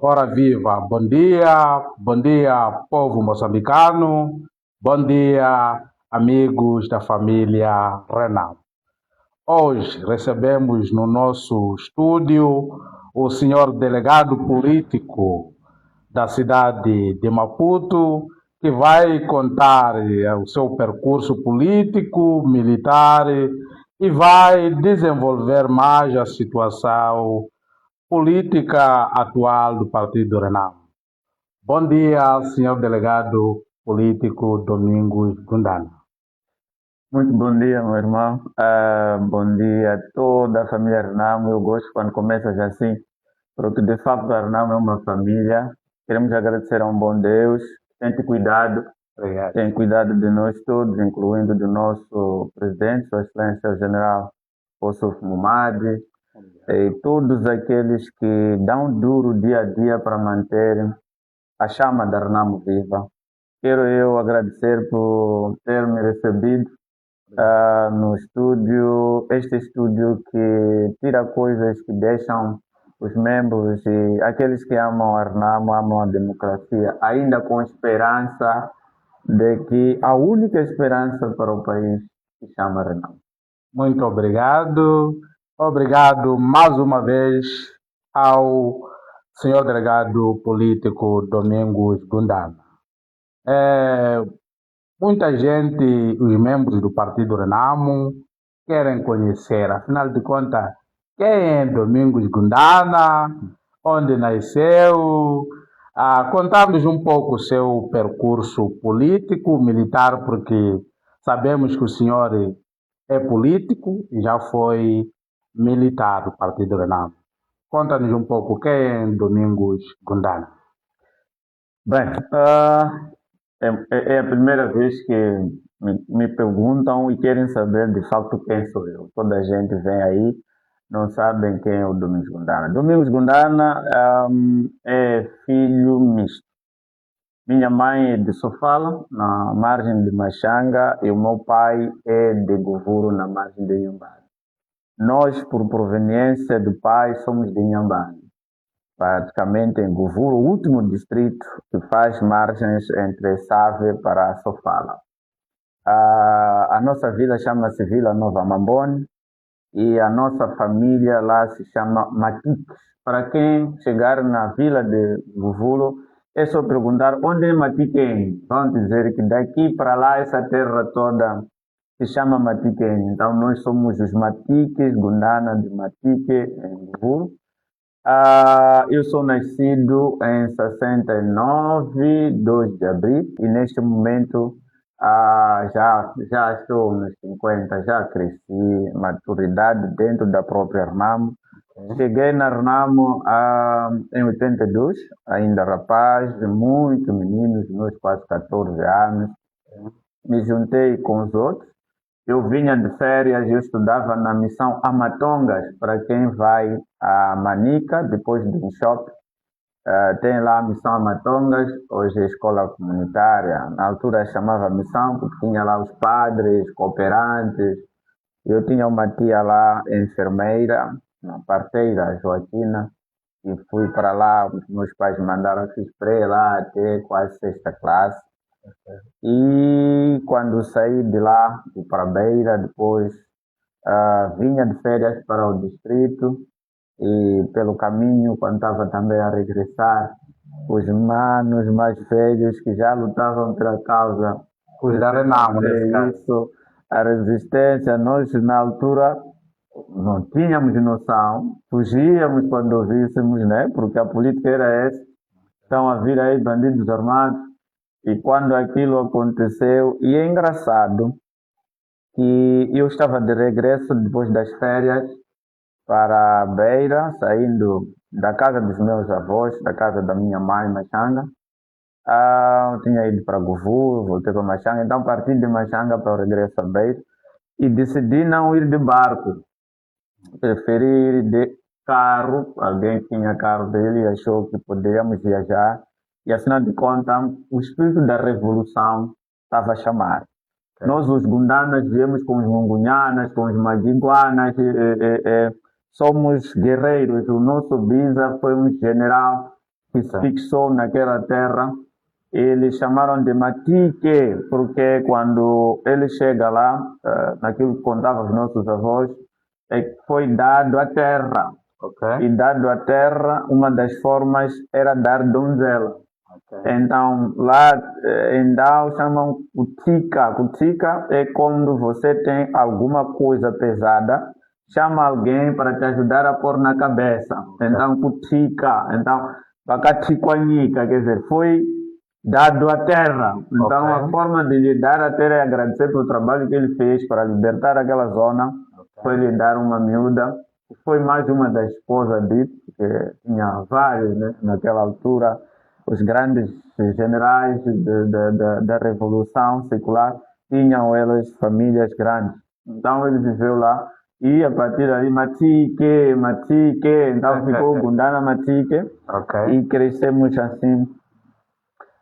Ora viva, bom dia, povo moçambicano, bom dia, amigos da família Renan. Hoje recebemos no nosso estúdio o senhor delegado político da cidade de Maputo, que vai contar o seu percurso político, militar e vai desenvolver mais a situação política atual do Partido Renamo. Bom dia, senhor delegado político Domingos Gundana. Muito bom dia, meu irmão. Bom dia a toda a família Renamo. Eu gosto quando começas assim, porque de facto a Renamo é uma família. Queremos agradecer a um bom Deus. Tem cuidado de nós todos, incluindo do nosso presidente, Sua Excelência o General Ossuf Mumadi, e todos aqueles que dão duro dia a dia para manter a chama da Renamo viva. Quero eu agradecer por ter me recebido no estúdio, este estúdio que tira coisas que deixam os membros e aqueles que amam a Renamo, amam a democracia, ainda com esperança de que a única esperança para o país se chama Renamo. Muito obrigado. Obrigado mais uma vez ao senhor delegado político Domingos Gundana. Muita gente, os membros do Partido Renamo, querem conhecer, afinal de contas, quem é Domingos Gundana, onde nasceu, contar-nos um pouco o seu percurso político, militar, porque sabemos que o senhor é político e já foi militar do Partido Renamo. Conta-nos um pouco quem é Domingos Gundana. Bem, é a primeira vez que me perguntam e querem saber de facto quem sou eu. Toda a gente vem aí, não sabem quem é o Domingos Gundana. Domingos Gundana é filho misto. Minha mãe é de Sofala, na margem de Machanga, e o meu pai é de Govuro, na margem de Inhambane. Nós, por proveniência do pai, somos de Inhambane, praticamente em Govuro, o último distrito que faz margens entre Save para Sofala. A nossa vila chama-se Vila Nova Mambone e a nossa família lá se chama Matiques. Para quem chegar na vila de Govuro, é só perguntar onde é Matiquém. Vão dizer que daqui para lá, essa terra toda se chama Matiquém. Então, nós somos os Matiques, Gundana de Matique, em Govuro. Eu sou nascido em 69, 2 de abril, e neste momento já estou nos 50, já cresci, maturidade dentro da própria Renamo. Cheguei na Renamo em 82, ainda rapaz, muito meninos, meus quase 14 anos. Me juntei com os outros. Eu vinha de férias, eu estudava na missão Amatongas, para quem vai a Manica, depois do shopping. Tem lá a missão Amatongas, hoje é escola comunitária. Na altura chamava missão, porque tinha lá os padres, cooperantes. Eu tinha uma tia lá, enfermeira, uma parteira, Joaquina, e fui para lá, os meus pais mandaram, fiz pré lá até quase sexta classe. E quando saí de lá, fui para Beira, depois vinha de férias para o distrito e pelo caminho, quando estava também a regressar, os manos mais velhos que já lutavam pela causa, Os da Renamo, nesse caso. isso, a resistência, nós na altura não tínhamos noção, fugíamos quando ouvíssemos, né? Porque a política era essa, estão a vir aí bandidos armados. E quando aquilo aconteceu, e é engraçado que eu estava de regresso depois das férias para a Beira, saindo da casa dos meus avós, da casa da minha mãe, Machanga. Eu tinha ido para Govuro, voltei para Machanga, então parti de Machanga para o regresso a Beira e decidi não ir de barco, preferi ir de carro. Alguém tinha carro dele e achou que poderíamos viajar. E, afinal de contas, o espírito da revolução estava a chamar. Nós, os Gundanas, viemos com os Mungunhanas, com os Magiguanas, somos guerreiros. O nosso bisa foi um general que se fixou naquela terra. Eles chamaram de Matique, porque quando ele chega lá, naquilo que contavam os nossos avós, é que foi dado a terra. Ok. E dado a terra, uma das formas era dar donzela. Ok. Então, lá em Dao chamam Kutika. Kutika é quando você tem alguma coisa pesada, chama alguém para te ajudar a pôr na cabeça. Então, Kutika. Então, Bakatiquanica, quer dizer, foi dado à terra. Então, Ok. a forma de lhe dar a terra é agradecer pelo trabalho que ele fez para libertar aquela zona. Foi lhe dar uma miúda. Foi mais uma das esposas dele, que tinha vários, né, naquela altura. Os grandes generais da Revolução Secular tinham elas famílias grandes. Então ele viveu lá e a partir daí Matique, então ficou Gundana Matique Ok. e crescemos assim.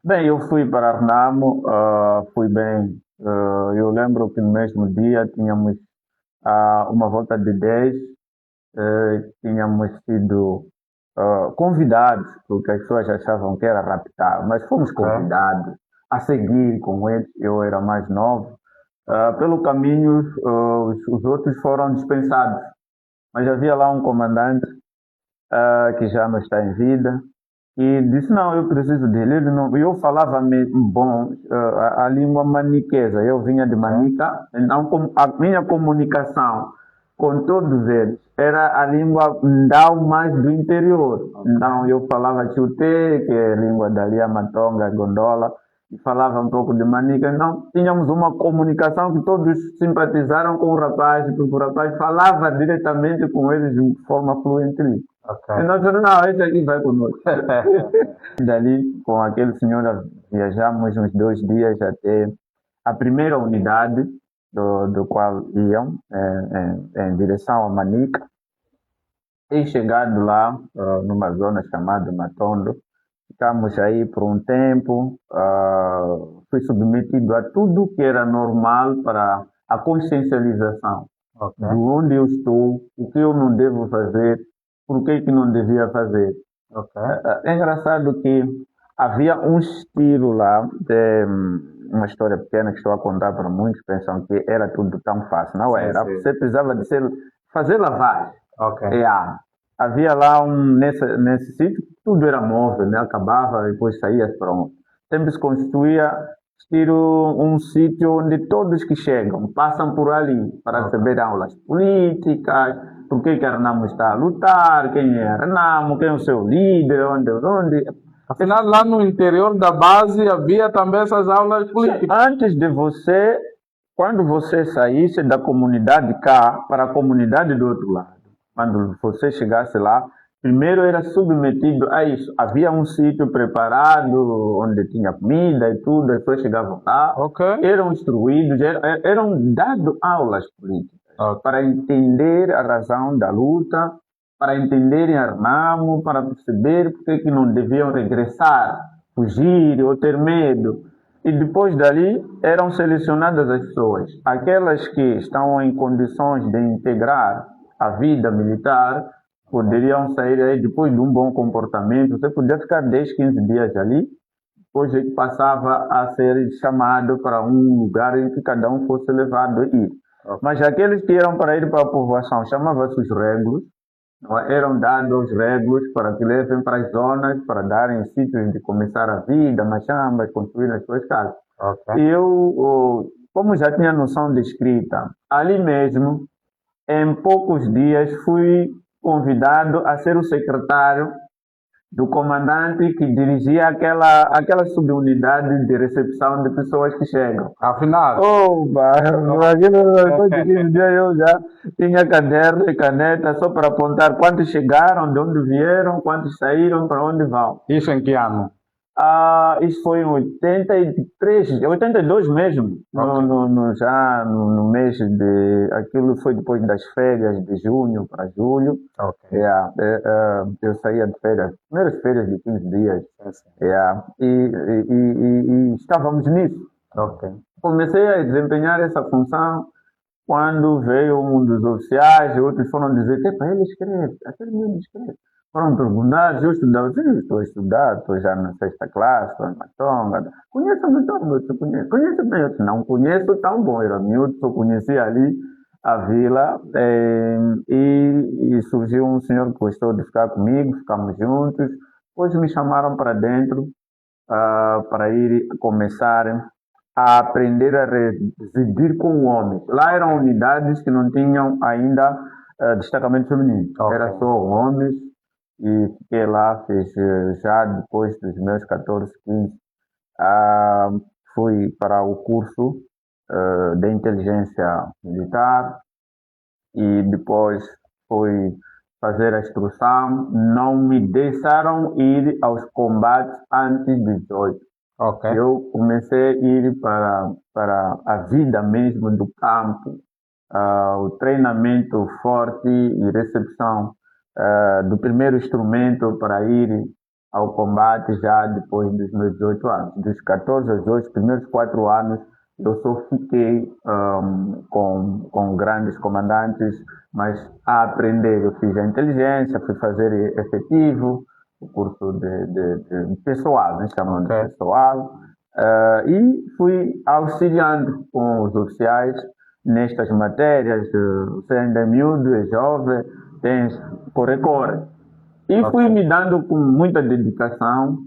Bem, eu fui para Renamo, fui bem. Eu lembro que no mesmo dia tínhamos uma volta de 10, tínhamos sido convidados, porque as pessoas achavam que era raptar, mas fomos convidados a seguir com eles. Eu era mais novo. Pelo caminho, os outros foram dispensados, mas havia lá um comandante que já não está em vida e disse: Não, eu preciso dele. Ele não, eu falava bom a língua maniquesa, eu vinha de Manica, então a minha comunicação com todos eles era a língua Ndau mais do interior. Então eu falava Chute, que é a língua dali, a Matonga, Gondola, e falava um pouco de Manica. Então tínhamos uma comunicação que todos simpatizaram com o rapaz, porque o rapaz falava diretamente com eles de forma fluente. Ok. E nós falamos: Não, esse aqui vai conosco. Dali, com aquele senhor, viajamos uns 2 dias até a primeira unidade do qual iam, em direção a Manica. E chegado lá, numa zona chamada Matondo, ficamos aí por um tempo. Fui submetido a tudo que era normal para a consciencialização de onde eu estou, o que eu não devo fazer, por que não devia fazer. É engraçado que havia um estilo lá, uma história pequena que estou a contar para muitos, pensam que era tudo tão fácil. Não era. Sim. Você precisava de fazer lavagem. Ok. Havia lá nesse sítio, tudo era móvel, né? Acabava e depois saía pronto. Sempre se constituía estilo um sítio onde todos que chegam passam por ali para receber aulas políticas, por que a Renamo está a lutar, quem é Renamo, quem é o seu líder, onde. Afinal, lá no interior da base havia também essas aulas políticas. Antes de você, quando você saísse da comunidade cá para a comunidade do outro lado, quando você chegasse lá, primeiro era submetido a isso. Havia um sítio preparado, onde tinha comida e tudo, as pessoas chegavam lá, eram instruídos, eram dadas aulas políticas para entender a razão da luta, para entenderem a Renamo, para perceber porque que não deviam regressar, fugir ou ter medo. E depois dali eram selecionadas as pessoas, aquelas que estão em condições de integrar a vida militar, poderiam sair aí depois de um bom comportamento. Você podia ficar 10, 15 dias ali, depois ele passava a ser chamado para um lugar em que cada um fosse levado a ir. Mas aqueles que eram para ir para a povoação, chamavam-se os régulos, eram dados os régulos para que levem para as zonas, para darem sítios de começar a vida, machambas, construir as suas casas. E eu, como já tinha noção de escrita, ali mesmo, em poucos dias, fui convidado a ser o secretário do comandante que dirigia aquela subunidade de recepção de pessoas que chegam. Afinal. Depois de 15 dias eu já tinha caderno e caneta só para apontar quantos chegaram, de onde vieram, quantos saíram, para onde vão. Isso em que ano? Isso foi em 83, 82 mesmo, já no mês de... Aquilo foi depois das férias de junho para julho. Eu saía de férias, primeiras férias de 15 dias. E estávamos nisso. Comecei a desempenhar essa função quando veio um dos oficiais, outros foram dizer que ele escreve, aquele menino escreve. Foram perguntar, eu estudava, sim, eu estou a estudar, estou já na sexta classe, estou em Matonga. Conheço a Matonga, eu disse, conheço bem, eu disse, não conheço tão bom, era miúdo, só conhecia ali a vila, e surgiu um senhor que gostou de ficar comigo, ficamos juntos, depois me chamaram para dentro, para ir começar a aprender a residir com homens. Lá eram unidades que não tinham ainda destacamento feminino, Ok. era só homens, e fiquei lá, fiz já depois dos meus 14, 15, fui para o curso de inteligência militar e depois fui fazer a instrução. Não me deixaram ir aos combates antes dos 18. Ok. Eu comecei a ir para a vida mesmo do campo, o treinamento forte e recepção do primeiro instrumento para ir ao combate já depois dos meus 18 anos. Dos 14 aos 18, os primeiros 4 anos, eu só fiquei com grandes comandantes, mas a aprender. Eu fiz a inteligência, fui fazer efetivo, o curso de pessoal, né, chamando de Ok. pessoal, e fui auxiliando com os oficiais nestas matérias. Você ainda é miúdo, é jovem, tens corre-corre. E Ok. fui me dando com muita dedicação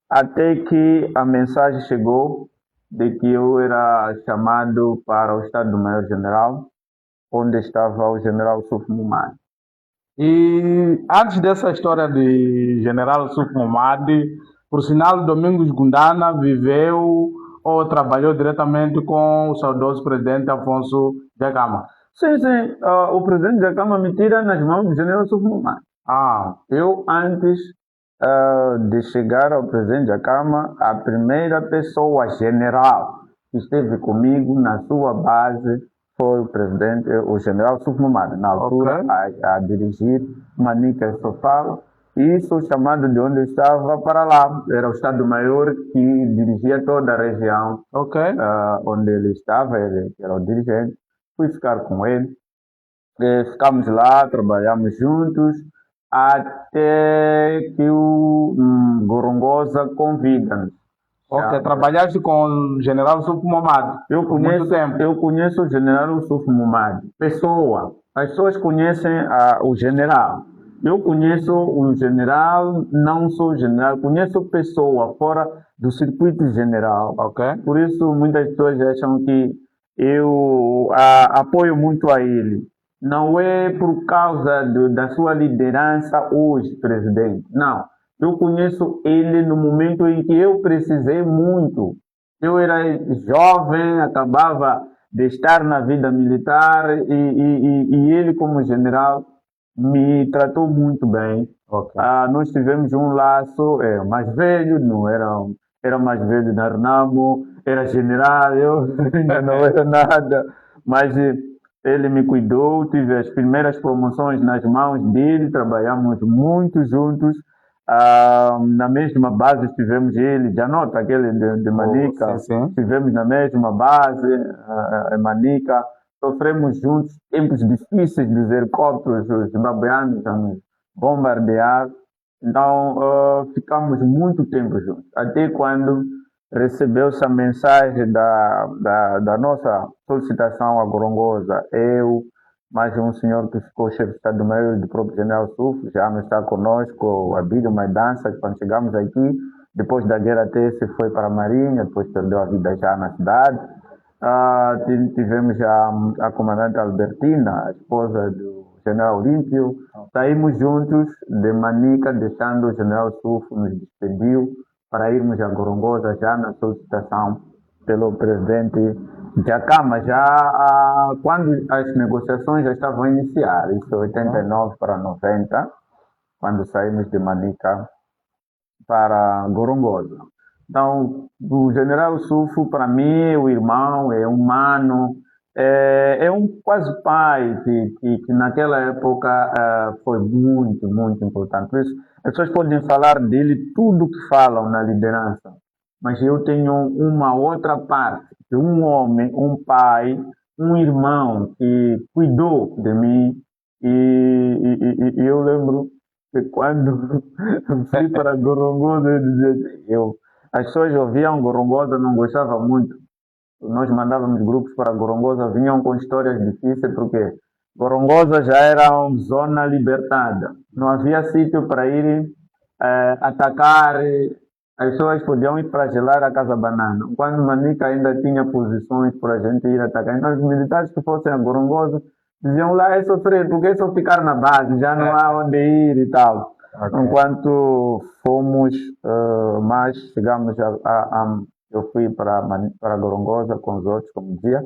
até que a mensagem chegou de que eu era chamado para o Estado-Maior-General, onde estava o general Suf Mumad. E antes dessa história de General Suf Momad, por sinal, Domingos Gundana viveu ou trabalhou diretamente com o saudoso presidente Afonso Dhlakama. Sim, sim, o presidente Dhlakama me tira nas mãos do general Suf Mumad. Ah, Eu, antes de chegar ao presidente Dhlakama, a primeira pessoa general que esteve comigo na sua base foi o presidente, o general Suf Mumad, na altura, ok. a dirigir Manica e Sofala, e sou chamado de onde eu estava para lá. Era o Estado-Maior que dirigia toda a região Ok. onde ele estava, ele era o dirigente. Fui ficar com ele, ficamos lá, trabalhamos juntos, até que o Gorongosa convida-nos. Ok, trabalhaste com o General Suf Momad por muito tempo. Eu conheço o general Suf Mumad, pessoa. As pessoas conhecem o general. Eu conheço o general, não sou general, conheço pessoa fora do circuito general. Ok. Por isso, muitas pessoas acham que eu apoio muito a ele. Não é por causa da sua liderança hoje, presidente. Não. Eu conheço ele no momento em que eu precisei muito. Eu era jovem, acabava de estar na vida militar e ele, como general, me tratou muito bem. Ok. Nós tivemos um laço, mais velho, não era mais velho na Renamo, era general, eu ainda não era nada, mas ele me cuidou, tive as primeiras promoções nas mãos dele, trabalhamos muito juntos. Na mesma base estivemos ele, já nota aquele de Manica, sim, sim. estivemos na mesma base, em Manica, sofremos juntos tempos difíceis dos helicópteros, os zimbabweanos a nos bombardear, então ficamos muito tempo juntos, até quando recebeu-se a mensagem da nossa solicitação a Gorongosa, eu, mais um senhor que ficou chefe de Estado-Maior do próprio General Suf, já não está conosco, o Abílio Maidança, quando chegamos aqui, depois da guerra até se foi para a Marinha, depois perdeu a vida já na cidade. Tivemos a comandante Albertina, a esposa do General Olímpio, saímos juntos de Manica, deixando o General Suf, nos despediu para irmos a Gorongosa já na solicitação pelo presidente Dhlakama, já quando as negociações já estavam a iniciar, isso 89 para 90, quando saímos de Manica para Gorongosa. Então, o general Sufo, para mim, é o irmão, é humano, é um quase pai que naquela época foi muito, muito importante. Por isso, as pessoas podem falar dele tudo que falam na liderança, mas eu tenho uma outra parte, de um homem, um pai, um irmão que cuidou de mim, e eu lembro E quando fui para Gorongosa, as pessoas ouviam Gorongosa, não gostavam muito. Nós mandávamos grupos para Gorongosa, vinham com histórias difíceis, porque Gorongosa já era uma zona libertada. Não havia sítio para ir atacar. As pessoas podiam ir para gelar a Casa Banana. Quando Manica ainda tinha posições para a gente ir atacar. Então, os militares que fossem a Gorongosa diziam lá é sofrer, porque é só ficar na base, já não há onde ir e tal. Ok. Enquanto fomos mais, chegamos eu fui para Gorongosa com os outros, como dizia,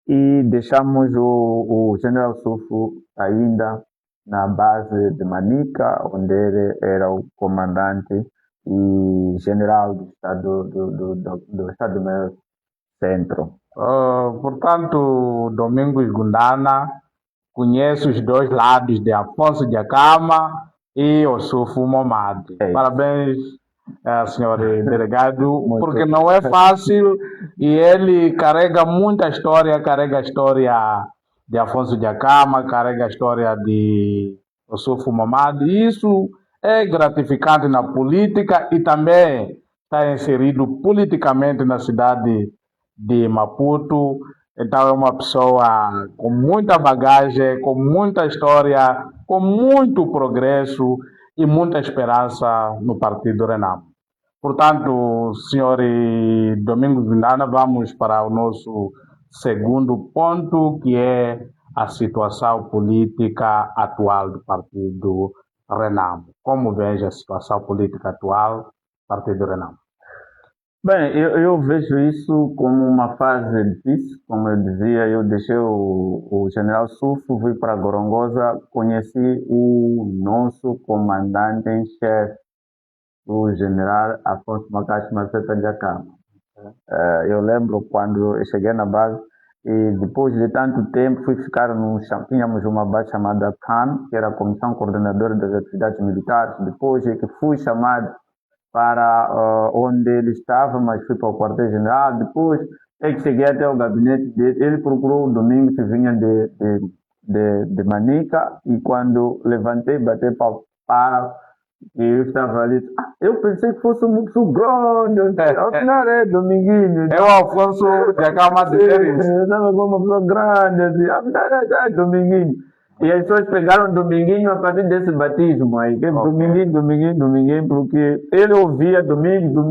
e deixamos o General Sufo ainda na base de Manica, onde ele era o comandante e general do Estado do Estado Maior Centro. Portanto, Domingos Gundana conhece os dois lados de Afonso Dhlakama e Osufo Momade. É isso. Parabéns, senhor delegado, Muito. porque não é fácil e ele carrega a história de Afonso Dhlakama, carrega a história de Osufo Momade. E isso é gratificante na política e também está inserido politicamente na cidade de Maputo. Então é uma pessoa com muita bagagem, com muita história, com muito progresso e muita esperança no Partido Renamo. Portanto, senhor Domingos Gundana, vamos para o nosso segundo ponto, que é a situação política atual do Partido Renamo. Como veja a situação política atual do Partido Renamo? Bem, eu vejo isso como uma fase difícil. Como eu dizia, eu deixei o General Sufo, fui para Gorongosa, conheci o nosso comandante em chefe, o General Afonso Macachi Maceta Dhlakama. Eu lembro quando eu cheguei na base e depois de tanto tempo fui ficar tínhamos uma base chamada CAN, que era a Comissão Coordenadora das Atividades Militares. Depois é que fui chamado para onde ele estava, mas fui para o quartel-general. Depois é que cheguei até o gabinete dele. Ele procurou o Domingo, que vinha de Manica, e quando levantei, batei para e eu estava ali. Eu pensei que fosse um muito grande. Afinal é Dominguinho. É o Afonso Dhlakama de Pérez. Eu estava com uma pessoa grande, assim. Afinal é Dominguinho. E as pessoas pegaram Dominguinho a partir desse batismo aí, que é Dominguinho, porque ele ouvia Domingo,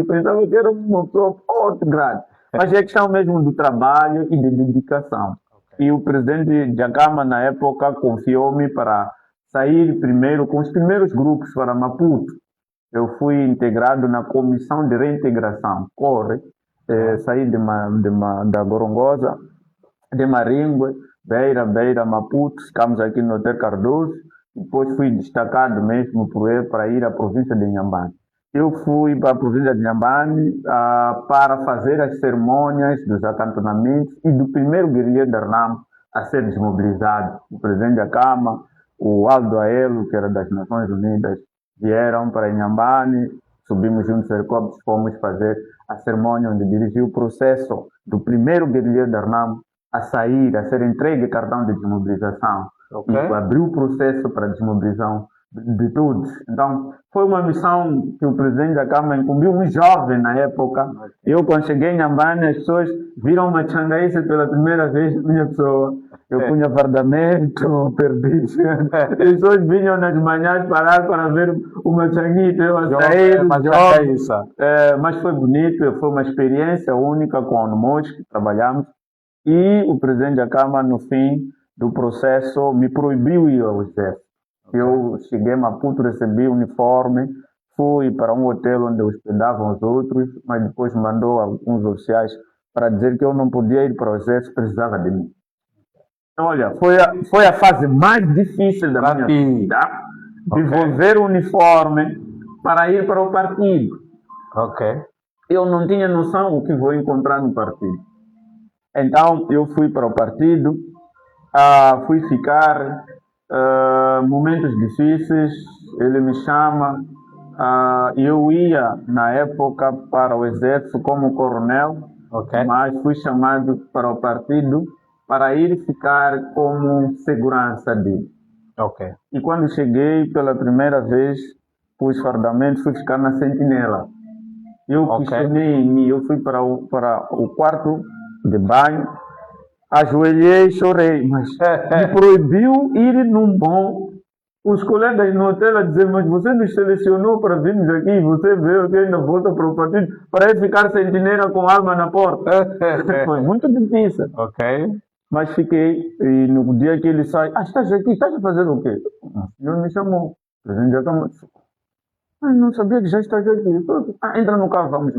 pensava que era uma pessoa muito grande. Mas é questão mesmo do trabalho e de dedicação. E o presidente Dhlakama, na época, confiou-me para sair primeiro com os primeiros grupos para Maputo. Eu fui integrado na Comissão de Reintegração, CORE, saí da Gorongosa, de Maringue, Beira, Maputo, ficamos aqui no Hotel Cardoso, depois fui destacado mesmo para ir à província de Inhambane. Eu fui para a província de Inhambane para fazer as cerimônias dos acantonamentos e do primeiro guerrilheiro da Renamo a ser desmobilizado. O presidente Dhlakama, o Aldo Aelo, que era das Nações Unidas, vieram para Inhambane, subimos juntos aos helicópteros, fomos fazer a cerimônia onde dirigi o processo do primeiro guerrilheiro da Renamo a sair, a ser entregue cartão de desmobilização. Okay. E abriu o processo para a desmobilização de todos. Então, foi uma missão que o presidente da Câmara incumbiu, um jovem na época. Eu, quando cheguei em Inhambane, as pessoas viram uma Xangaíça pela primeira vez, minha pessoa. Eu punha fardamento, perdi. As pessoas vinham nas manhãs parar para ver uma Xanguita, eu a sair, mas foi bonito, foi uma experiência única com o Nomos, que trabalhamos. E o presidente da Câmara, no fim do processo, me proibiu ir ao exército. Eu cheguei a Maputo, recebi o uniforme, fui para um hotel onde hospedavam os outros, mas depois mandou alguns oficiais para dizer que eu não podia ir para o exército, precisava de mim. Olha, foi a fase mais difícil da minha vida, devolver o uniforme para ir para o partido. Eu não tinha noção do que vou encontrar no partido. Então, eu fui para o partido, fui ficar momentos difíceis, ele me chama, eu ia, na época, para o exército como coronel, mas fui chamado para o partido para ir ficar como segurança dele. Ok. E quando cheguei pela primeira vez, pus fardamento, fui ficar na sentinela. Eu Ok. questionei em mim, eu fui para o quarto de banho, ajoelhei e chorei, mas me proibiu ir num bom. Os colegas no hotel a dizer, mas você nos selecionou para virmos aqui e você veio aqui ainda volta para o partido para ir ficar sentinela com arma na porta. Foi muito difícil. Ok. Mas fiquei, e no dia que ele sai, estás aqui, estás a fazer o quê? O senhor me chamou, o presidente da Câmara. Não sabia que já estás aqui. Entra no carro, vamos.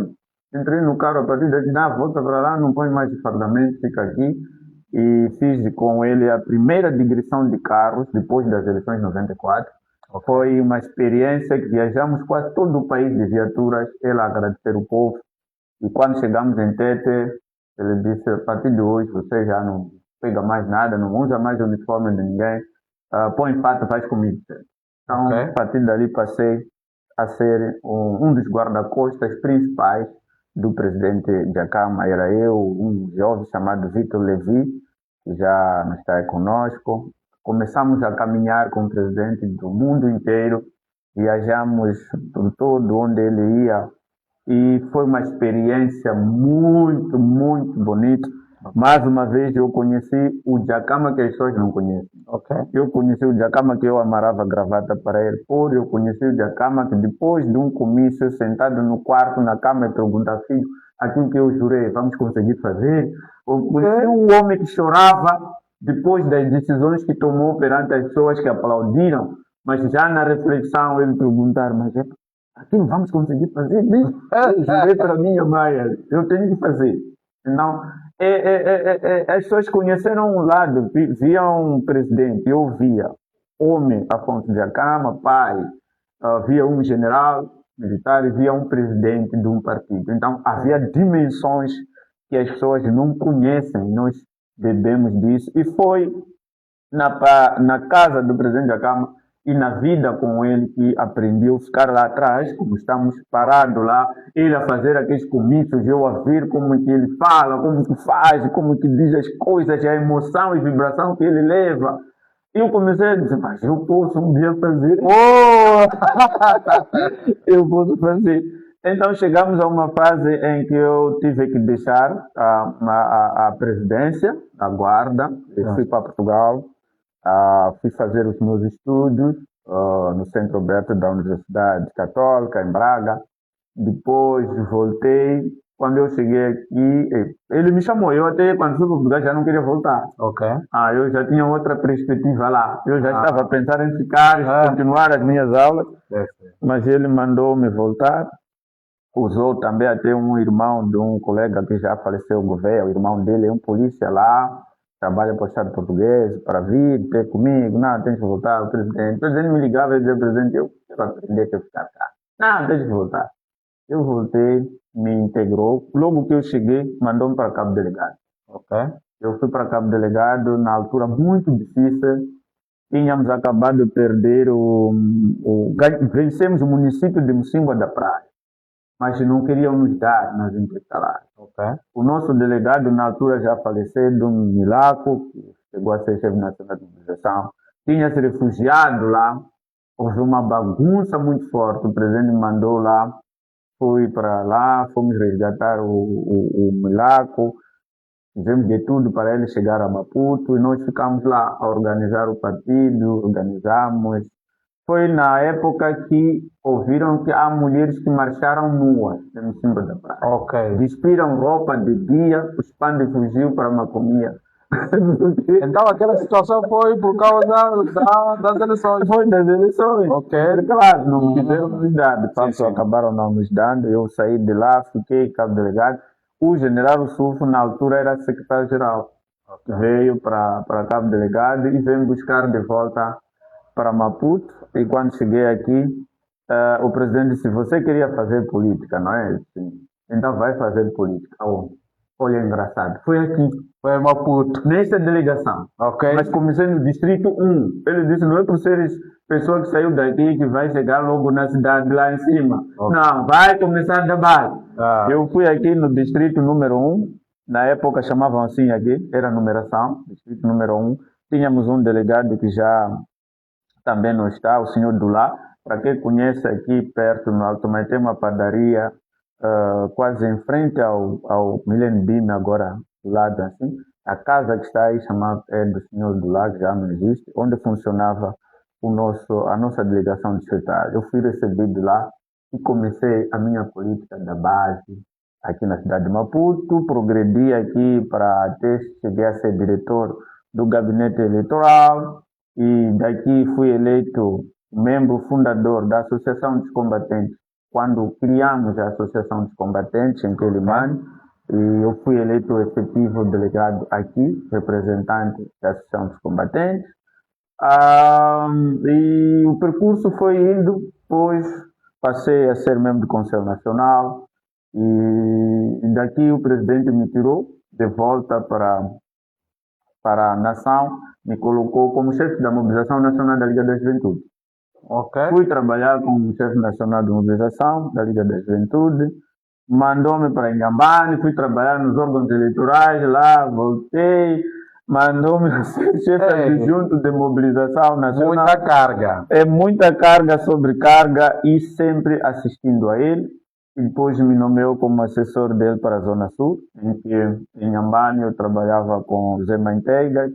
Entrei no carro, a partir daqui, dá a volta para lá, não põe mais de fardamento, fica aqui. E fiz com ele a primeira digressão de carros, depois das eleições de 94. Foi uma experiência que viajamos quase todo o país de viaturas, ele a agradecer o povo. E quando chegamos em Tete, ele disse, a partir de hoje você já não pega mais nada, não usa mais o uniforme de ninguém, põe fato, faz comigo. Então, a partir dali passei a ser um dos guarda-costas principais do presidente Dhlakama. Era eu, um jovem chamado Vitor Levi, que já não está aí conosco. Começamos a caminhar com o presidente do mundo inteiro, viajamos por todo onde ele ia, e foi uma experiência muito, muito bonita. Mais uma vez eu conheci o Dhlakama que as pessoas não conhecem. Eu conheci o Dhlakama que eu amarrava gravata para ele. Eu conheci o Dhlakama que depois de um comício, sentado no quarto, na cama, e perguntar, filho, aquilo que eu jurei, vamos conseguir fazer? Eu conheci um homem que chorava depois das decisões que tomou perante as pessoas que aplaudiram, mas já na reflexão ele perguntar, mas aquilo vamos conseguir fazer? Eu jurei para minha mãe, eu tenho que fazer. Então, as pessoas conheceram um lado, viam um presidente, eu via homem Afonso Dhlakama, pai, via um general militar e via um presidente de um partido. Então, havia dimensões que as pessoas não conhecem, nós bebemos disso. E foi na casa do presidente Dhlakama e na vida com ele que aprendi a ficar lá atrás, como estamos parados lá, ele a fazer aqueles comícios, eu a ver como que ele fala, como que faz, como que diz as coisas, a emoção e vibração que ele leva. Eu comecei a dizer, mas eu posso um dia fazer. Eu posso fazer. Então chegamos a uma fase em que eu tive que deixar a presidência, a guarda, eu fui para Portugal. Fui fazer os meus estudos no Centro Aberto da Universidade Católica, em Braga. Depois voltei. Quando eu cheguei aqui, ele me chamou. Eu até, quando fui para Portugal, já não queria voltar. Eu já tinha outra perspectiva lá. Eu já estava a pensar em ficar e continuar as minhas aulas. Mas ele mandou-me voltar. Usou também até um irmão de um colega que já faleceu, o Gouveia. O irmão dele é um polícia lá. Trabalha para o Estado português, para vir ter comigo, não, tens que voltar, o presidente me ligava e dizia, presidente, eu quero aprender a ficar cá. Não, tens que voltar. Eu voltei, me integrou, logo que eu cheguei, mandou-me para Cabo Delegado. Eu fui para Cabo Delegado, na altura muito difícil, tínhamos acabado de perder vencemos o município de Mocímboa da Praia, mas não queriam nos dar nas intercalares. O nosso delegado, na altura já falecido, Milaco, que chegou a ser chefe nacional de mobilização, tinha se refugiado lá. Houve uma bagunça muito forte. O presidente me mandou lá, fui para lá, fomos resgatar o Milaco, fizemos de tudo para ele chegar a Maputo e nós ficamos lá a organizar o partido, organizamos. Foi na época que ouviram que há mulheres que marcharam nuas no cima da praia. Despiram roupa de dia, os pandas fugiu para Macomia. Então aquela situação foi por causa das eleições. Foi das eleições. Claro, não quiseram nos dar. De fato, acabaram não nos dando. Eu saí de lá, fiquei cabo delegado. O general Sufo, na altura, era secretário-geral. Veio para cabo delegado e veio buscar de volta para Maputo. E quando cheguei aqui, o presidente disse, você queria fazer política, não é? Sim. Então vai fazer política. Olha, engraçado. Foi aqui. Foi em Maputo. Nessa delegação. Mas comecei no Distrito 1. Ele disse, não é por seres pessoa que saiu daqui que vai chegar logo na cidade lá em cima. Não, vai começar da base. Eu fui aqui no Distrito número 1. Na época chamavam assim aqui. Era numeração. Distrito número 1. Tínhamos um delegado que já também não está, o senhor Dulá. Para quem conhece aqui perto, no Alto Maite, tem uma padaria quase em frente ao Millennium Beam, agora do lado assim. A casa que está aí chamada é do senhor Dulá, que já não existe, onde funcionava a nossa delegação distrital. Eu fui recebido lá e comecei a minha política da base aqui na cidade de Maputo, progredi aqui para até cheguei a ser diretor do gabinete eleitoral e daqui fui eleito membro fundador da Associação dos Combatentes, quando criamos a Associação dos Combatentes em Quelimane, e eu fui eleito efetivo delegado aqui, representante da Associação dos Combatentes. E o percurso foi indo, depois passei a ser membro do Conselho Nacional e daqui o presidente me tirou de volta para a nação, me colocou como chefe da mobilização nacional da Liga da Juventude. Ok. Fui trabalhar como chefe nacional de mobilização da Liga da Juventude, mandou-me para Inhambane, fui trabalhar nos órgãos eleitorais lá, voltei, mandou-me ser chefe adjunto de mobilização nacional. Muita carga. É muita carga sobre carga e sempre assistindo a ele. E depois me nomeou como assessor dele para a Zona Sul, em que em Inhambane eu trabalhava com Zé Manteiga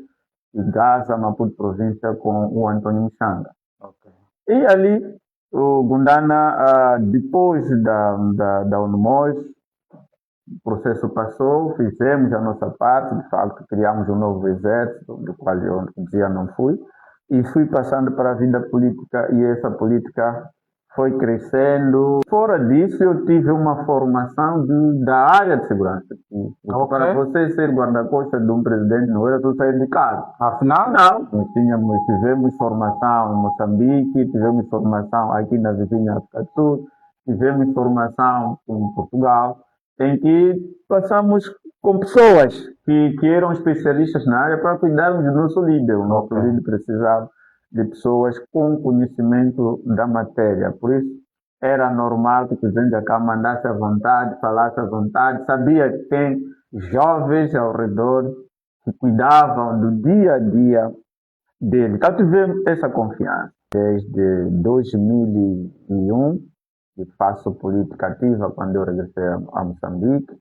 e Gaza, Maputo Província, com o Antônio Mchanga. Okay. E ali, o Gundana, depois da UNMOS, o processo passou, fizemos a nossa parte, de facto, criamos um novo exército, do qual eu um dia não fui, e fui passando para a vida política, e essa política foi crescendo. Fora disso, eu tive uma formação da área de segurança. Okay. Para você ser guarda-costas de um presidente, não era tu sair de casa. Afinal? Não. Nós tivemos formação em Moçambique, tivemos formação aqui na vizinha África do Sul, tivemos formação em Portugal, em que passamos com pessoas que eram especialistas na área para cuidarmos do nosso líder. O nosso líder precisava de pessoas com conhecimento da matéria. Por isso, era normal que o presidente da Câmara andasse à vontade, falasse à vontade, sabia que tem jovens ao redor que cuidavam do dia a dia dele. Então, tivemos essa confiança. Desde 2001, que faço política ativa quando eu regressei a Moçambique,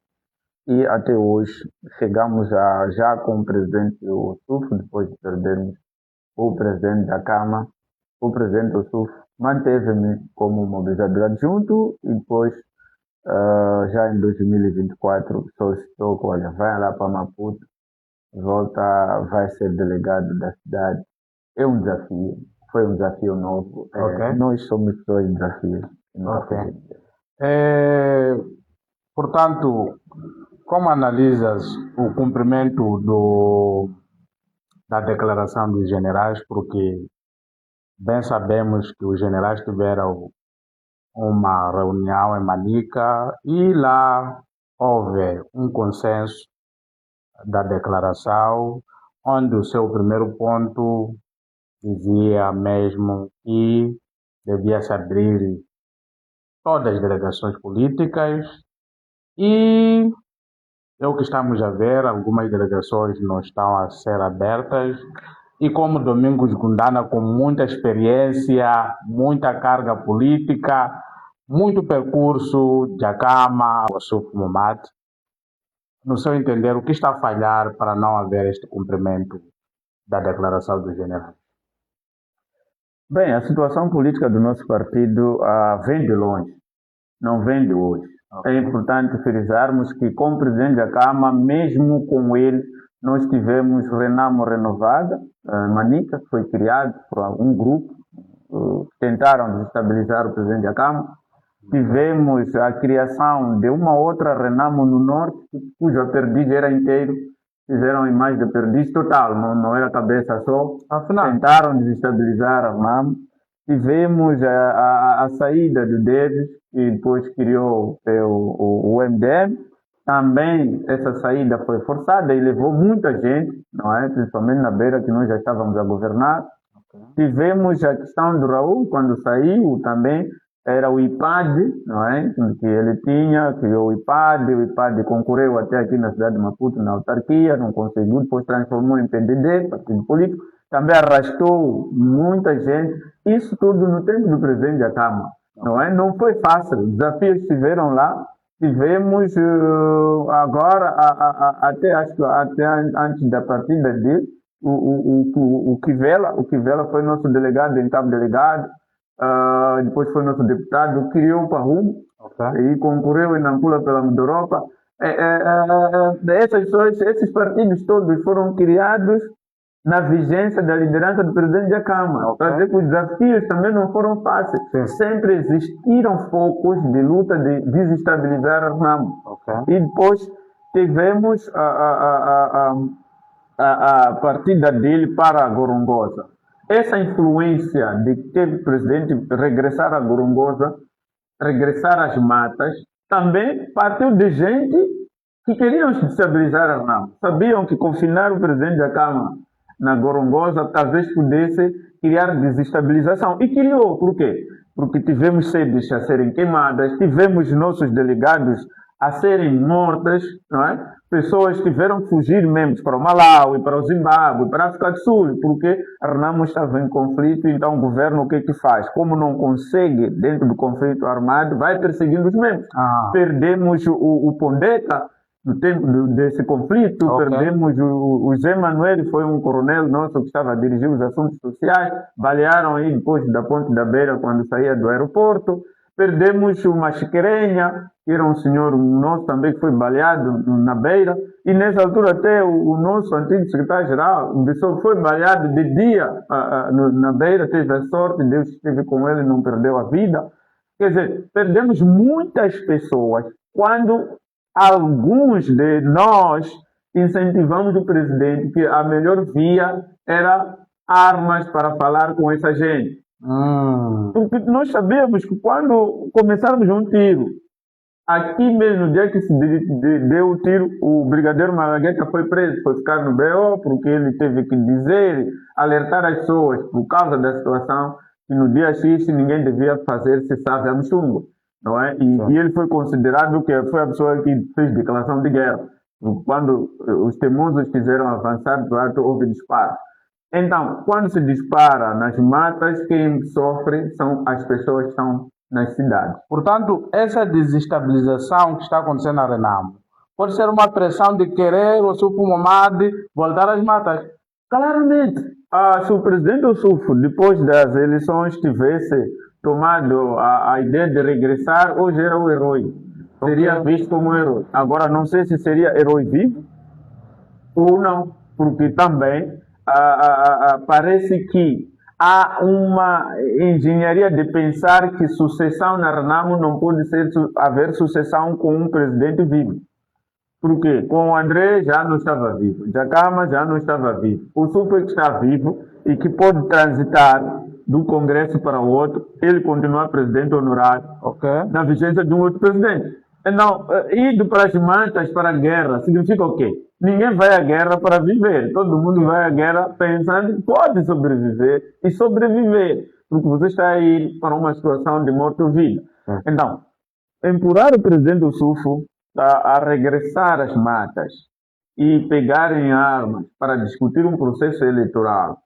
e até hoje chegamos já com o presidente Ossuf, depois de perdermos o presidente da Câmara, o presidente Ossuf manteve-me como mobilizador adjunto e depois, já em 2024, solicitou que olha, vai lá para Maputo, volta, vai ser delegado da cidade. É um desafio, foi um desafio novo. Okay. Nós somos pessoas de desafios. Okay. Portanto, como analisas o cumprimento da declaração dos generais, porque bem sabemos que os generais tiveram uma reunião em Manica e lá houve um consenso da declaração, onde o seu primeiro ponto dizia mesmo que devia se abrir todas as delegações políticas e é o que estamos a ver, algumas delegações não estão a ser abertas e como Domingos Gundana, com muita experiência, muita carga política, muito percurso de Acama, Ossuf Momad, no seu entender, o que está a falhar para não haver este cumprimento da declaração do general? Bem, a situação política do nosso partido vem de longe, não vem de hoje. Okay. É importante frisarmos que, como presidente da Câmara, mesmo com ele, nós tivemos Renamo Renovada, Manica, que foi criado por um grupo, tentaram desestabilizar o presidente da Câmara. Tivemos a criação de uma outra Renamo no Norte, cujo aprendiz era inteiro, fizeram a imagem de aprendiz total, não era cabeça só. Afinal. Tentaram desestabilizar a RNAM. Tivemos a saída do Davis, que depois criou o MDM. Também essa saída foi forçada e levou muita gente, não é? Principalmente na beira que nós já estávamos a governar. Okay. Tivemos a questão do Raul, quando saiu também, era o IPAD, não é? Que ele criou o IPAD concorreu até aqui na cidade de Maputo, na autarquia, não conseguiu, depois transformou em PDD, partido político, também arrastou muita gente. Isso tudo no tempo do presidente da Câmara, não é? Não foi fácil. Os desafios estiveram lá. Tivemos agora, até acho que até antes da partida dele, o Kivela foi nosso delegado em Cabo Delegado, depois foi nosso deputado, criou o Parrum, e concorreu em Nampula pela Europa. Esses partidos todos foram criados na vigência da liderança do presidente da Câmara. Para dizer que os desafios também não foram fáceis. Sempre existiram focos de luta de desestabilizar a Renamo. E depois tivemos a partida dele para a Gorongosa. Essa influência de que o presidente regressar a Gorongosa, regressar às matas, também partiu de gente que queriam desestabilizar a Renamo. Sabiam que confinar o presidente da Câmara na Gorongosa talvez pudesse criar desestabilização. E criou. Por quê? Porque tivemos sedes a serem queimadas, tivemos nossos delegados a serem mortas, não é? Pessoas tiveram que fugir mesmo para o Malawi, para o Zimbábue, para a África do Sul, porque a Renamo estava em conflito, então o governo o que faz? Como não consegue, dentro do conflito armado, vai perseguindo os membros. Perdemos o Pondeta, no tempo desse conflito, perdemos o Zé Manuel, foi um coronel nosso que estava a dirigir os assuntos sociais, balearam aí depois da Ponte da Beira, quando saía do aeroporto. Perdemos o Machiquerenha, que era um senhor nosso também que foi baleado na Beira, e nessa altura até o nosso antigo secretário-geral, foi baleado de dia na Beira, teve a sorte, Deus esteve com ele e não perdeu a vida. Quer dizer, perdemos muitas pessoas quando alguns de nós incentivamos o presidente que a melhor via era armas para falar com essa gente. Porque nós sabemos que quando começarmos um tiro, aqui mesmo, no dia que se deu o tiro, o brigadeiro Malagueta foi preso, foi ficar no BO, porque ele teve que dizer, alertar as pessoas por causa da situação, que no dia X ninguém devia fazer cessar a Mchungo, não é? E ele foi considerado que foi a pessoa que fez declaração de guerra. Quando os teimosos quiseram avançar, houve disparo. Então, quando se dispara nas matas, quem sofre são as pessoas que estão nas cidades. Portanto, essa desestabilização que está acontecendo na Renamo pode ser uma pressão de querer o Ossufo Momadi voltar às matas? Claramente. Se o presidente Ossufo, depois das eleições, tivesse tomado a ideia de regressar, hoje era o herói. Seria visto como um herói. Agora, não sei se seria herói vivo ou não, porque também parece que há uma engenharia de pensar que sucessão na Renamo não pode haver sucessão com um presidente vivo. Porque com o André já não estava vivo, Djakama já não estava vivo. O Super que está vivo e que pode transitar do Congresso para o outro, ele continuar presidente honorário na vigência de um outro presidente. Então, indo para as matas, para a guerra, significa o quê? Ninguém vai à guerra para viver. Todo mundo vai à guerra pensando que pode sobreviver e sobreviver. Porque você está a ir para uma situação de morte ou vida. Então, empurrar o presidente do Sufo a regressar às matas e pegarem armas para discutir um processo eleitoral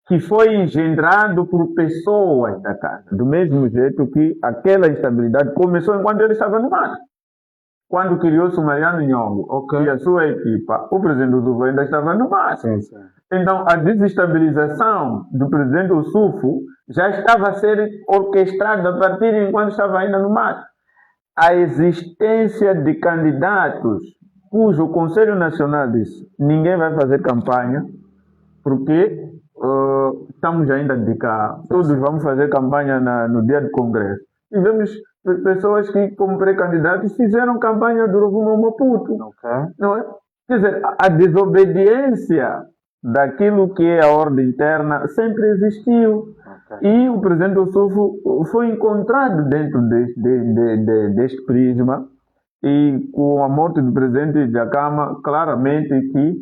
que foi engendrado por pessoas da casa. Do mesmo jeito que aquela instabilidade começou enquanto ele estava no mato. Quando criou-se o Mariano Nhongo e a sua equipa, o presidente Ossufo ainda estava no mato. Então, a desestabilização do presidente Ossufo já estava a ser orquestrada a partir de enquanto estava ainda no mato. A existência de candidatos cujo Conselho Nacional disse ninguém vai fazer campanha porque estamos ainda de cá, todos vamos fazer campanha no dia do Congresso. Tivemos pessoas que, como pré-candidatos, fizeram campanha do Rovuma Maputo. Não é? Quer dizer, a desobediência daquilo que é a ordem interna sempre existiu. E o presidente Ossufo foi encontrado dentro deste prisma, e com a morte do presidente Djakama, claramente que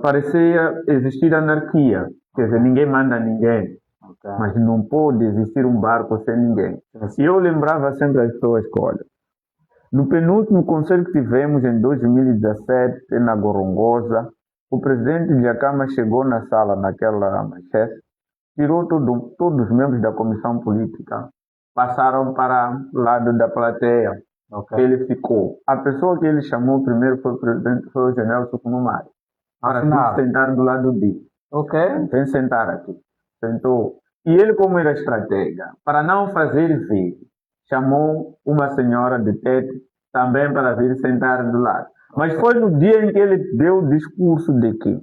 parecia existir anarquia. Quer dizer, ninguém manda ninguém. Mas não pode existir um barco sem ninguém. E eu lembrava sempre as pessoas que, olha, no penúltimo conselho que tivemos em 2017, na Gorongosa, o presidente Dhlakama chegou na sala, naquela manchete, tirou todos os membros da comissão política, passaram para o lado da plateia. Ok. Ele ficou. A pessoa que ele chamou primeiro foi o general Sucumumari, para Assinar. se sentar do lado dele. Ok. Vem sentar aqui. Sentou. E ele, como era estratega, para não fazer ver, chamou uma senhora de tete também para vir sentar do lado. Mas foi no dia em que ele deu o discurso de que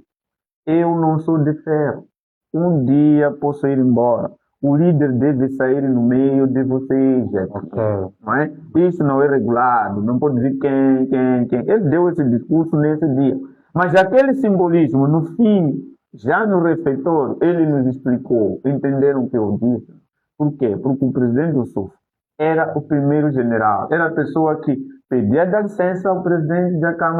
eu não sou de ferro. Um dia posso ir embora. O líder deve sair no meio de vocês. Ok. Não é? Isso não é regulado. Não pode dizer quem. Ele deu esse discurso nesse dia. Mas aquele simbolismo, no fim, já no refeitório, ele nos explicou. Entenderam o que eu disse? Por quê? Porque o presidente Yusuf era o primeiro general. Era a pessoa que pedia licença ao presidente da Câmara